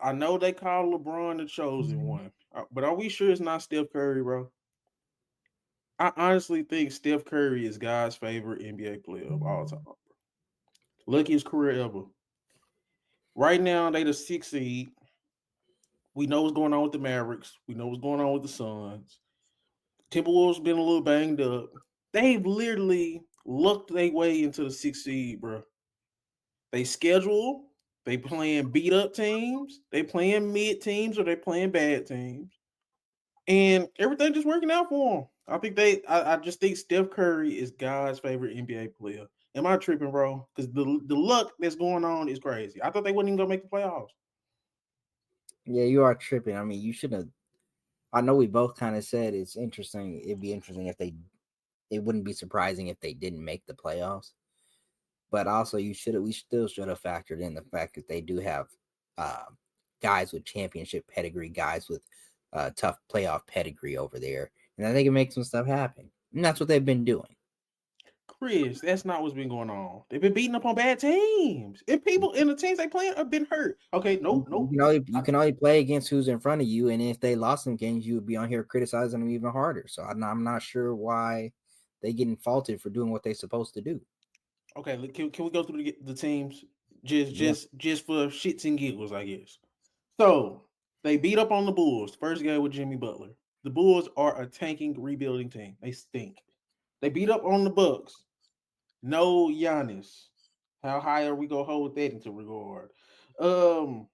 I know they call LeBron the chosen one, but are we sure it's not Steph Curry, bro? I honestly think Steph Curry is God's favorite NBA player of all time. Luckiest career ever. Right now, they the sixth seed. We know what's going on with the Mavericks. We know what's going on with the Suns. Timberwolves been a little banged up. They've literally lucked their way into the sixth seed, bro. They schedule. They playing beat up teams. They playing mid teams or they playing bad teams, and everything just working out for them. I think I just think Steph Curry is God's favorite NBA player. Am I tripping, bro? Because the luck that's going on is crazy. I thought they wouldn't even gonna make the playoffs. Yeah, you are tripping. I mean, you should have. I know we both kind of said it's interesting. It'd be interesting if they. It wouldn't be surprising if they didn't make the playoffs. But also, you should. We still should have factored in the fact that they do have uh, guys with championship pedigree, guys with tough playoff pedigree over there, and that they can make some stuff happen. And that's what they've been doing. Chris, that's not what's been going on. They've been beating up on bad teams, and people in the teams they playing have been hurt. Okay, You nope, you nope. can only you can only play against who's in front of you, and if they lost some games, you would be on here criticizing them even harder. So I'm not sure why they getting faulted for doing what they're supposed to do. Okay, can we go through the teams just Yeah, just just for shits and giggles, I guess. So they beat up on the Bulls. First game with Jimmy Butler. The Bulls are a tanking, rebuilding team. They stink. They beat up on the Bucks. No Giannis. How high are we gonna hold that into regard? Um,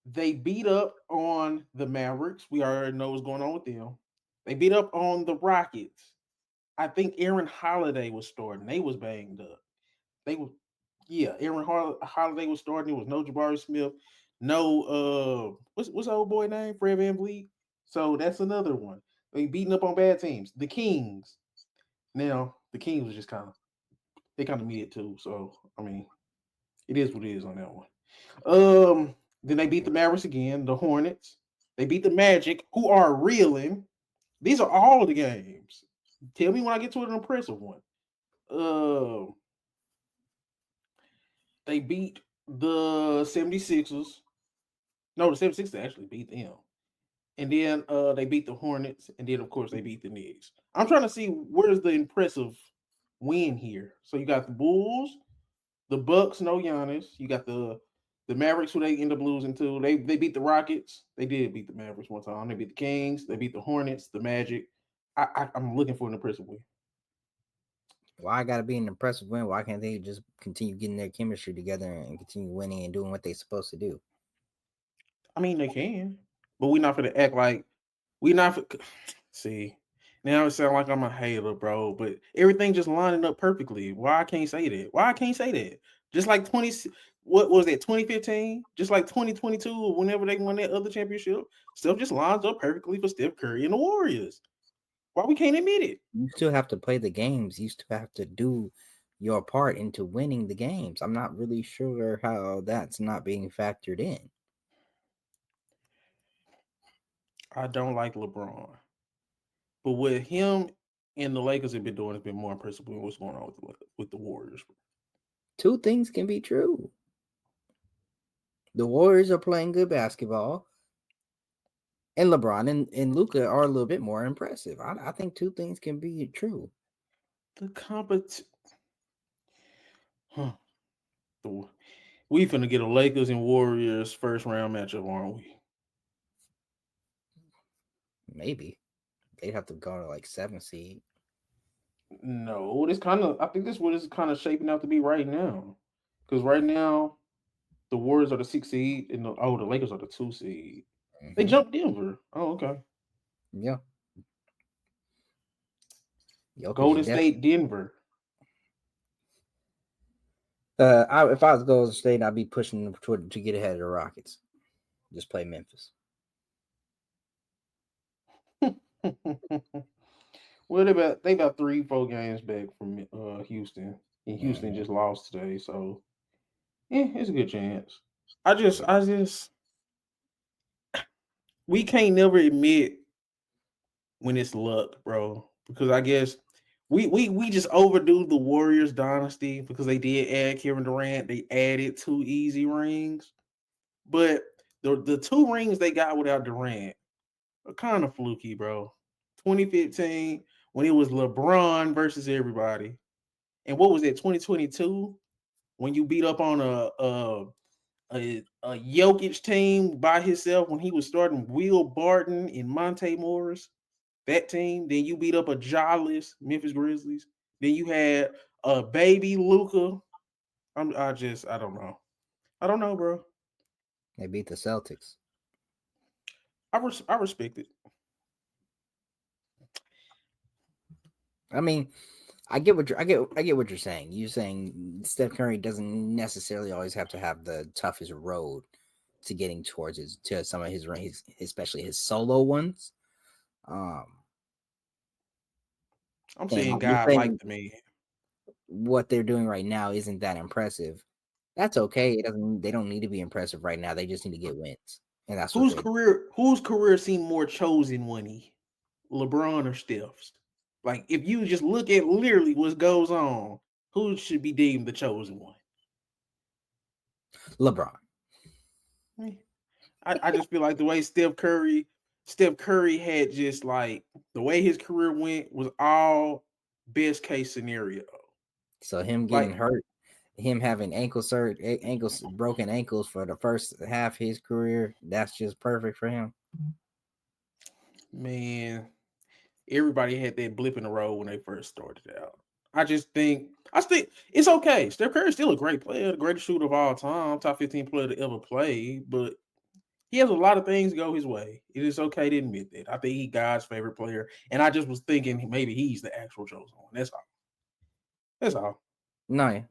they beat up on the Mavericks. We already know what's going on with them. They beat up on the Rockets. I think Aaron Holiday was starting. They was banged up. They were, yeah. Aaron Holiday was starting. There was no Jabari Smith, no what's the old boy name? Fred Van Vliet. So that's another one. They beating up on bad teams. The Kings. Now the Kings was just they kind of mid too. So I mean, it is what it is on that one. Then they beat the Mavericks again. The Hornets. They beat the Magic, who are reeling. These are all of the games. Tell me when I get to an impressive one. Uh, they beat the 76ers. No, the 76ers actually beat them. And then they beat the Hornets. And then, of course, they beat the Knicks. I'm trying to see where's the impressive win here. So you got the Bulls, the Bucks, no Giannis. You got the Mavericks, who they end up losing to. They beat the Rockets. They did beat the Mavericks one time. They beat the Kings. They beat the Hornets, the Magic. I'm looking for an impressive win. why I gotta be an impressive win? Why can't they just continue getting their chemistry together and continue winning and doing what they're supposed to do? I mean, they can, but we're not going to act like we not. See, now it sounds like I'm a hater, bro. But everything just lining up perfectly. Why I can't say that? Why I can't say that? Just like what was that? 2015? Just like 2022, or whenever they won that other championship, stuff just lines up perfectly for Steph Curry and the Warriors. Why we can't admit it? You still have to play the games. You still have to do your part into winning the games. I'm not really sure how that's not being factored in. I don't like LeBron, but what him and the Lakers have been doing has been more impressive than what's going on with the Warriors. Two things can be true. The Warriors are playing good basketball, and LeBron and Luca are a little bit more impressive. I think two things can be true. The compet. Huh. The, we finna get a Lakers and Warriors first round matchup, aren't we? Maybe they'd have to go to like 7 seed. No, it's kind of. I think this is what it's kind of shaping out to be right now. Because right now the Warriors are the 6 seed, and the Lakers are the 2 seed. They Hmm. jumped Denver. Oh, okay. Yeah, Jokic Golden is definitely. State, Denver. If I was Golden State, I'd be pushing toward to get ahead of the Rockets. Just play Memphis. Well, they about 3-4 games back from Houston, and Houston Hmm. just lost today, so yeah, it's a good chance. I just we can't never admit when it's luck, bro. Because I guess we just overdo the Warriors dynasty because they did add Kevin Durant. They added 2 easy rings. But The 2 rings they got without Durant are kind of fluky, bro. 2015 when it was LeBron versus everybody, and what was it? 2022 when you beat up on a Jokic team by himself when he was starting Will Barton and Monte Morris. That team. Then you beat up a jawless Memphis Grizzlies. Then you had a baby Luca. I don't know. I don't know, bro. They beat the Celtics. I respect it. I mean, I get what you're saying. You're saying Steph Curry doesn't necessarily always have to have the toughest road to getting towards some of his especially his solo ones. I'm And saying you're God like saying the man. what they're doing right now isn't that impressive. That's okay. They don't need to be impressive right now. They just need to get wins. And that's Whose career seemed more chosen winning? LeBron or Steph's? Like if you just look at literally what goes on, who should be deemed the chosen one? LeBron. I just feel like the way Steph Curry had just like the way his career went was all best case scenario. So him getting hurt, him having broken ankles for the first half of his career, that's just perfect for him. Man, everybody had that blip in the road when they first started out. I think it's okay. Steph Curry is still a great player, the greatest shooter of all time, top 15 player to ever play, but he has a lot of things go his way. It is okay to admit that. I think he's God's favorite player, and I just was thinking maybe he's the actual chosen one. That's all. That's all. No, yeah.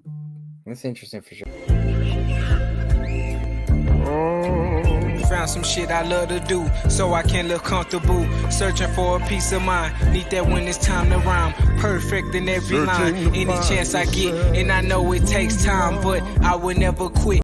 It's interesting for sure. Found some shit I love to do, so I can look comfortable. Searching for a peace of mind. Need that when it's time to rhyme. Perfect in every line. Any chance I get, and I know it takes time, but I will never quit.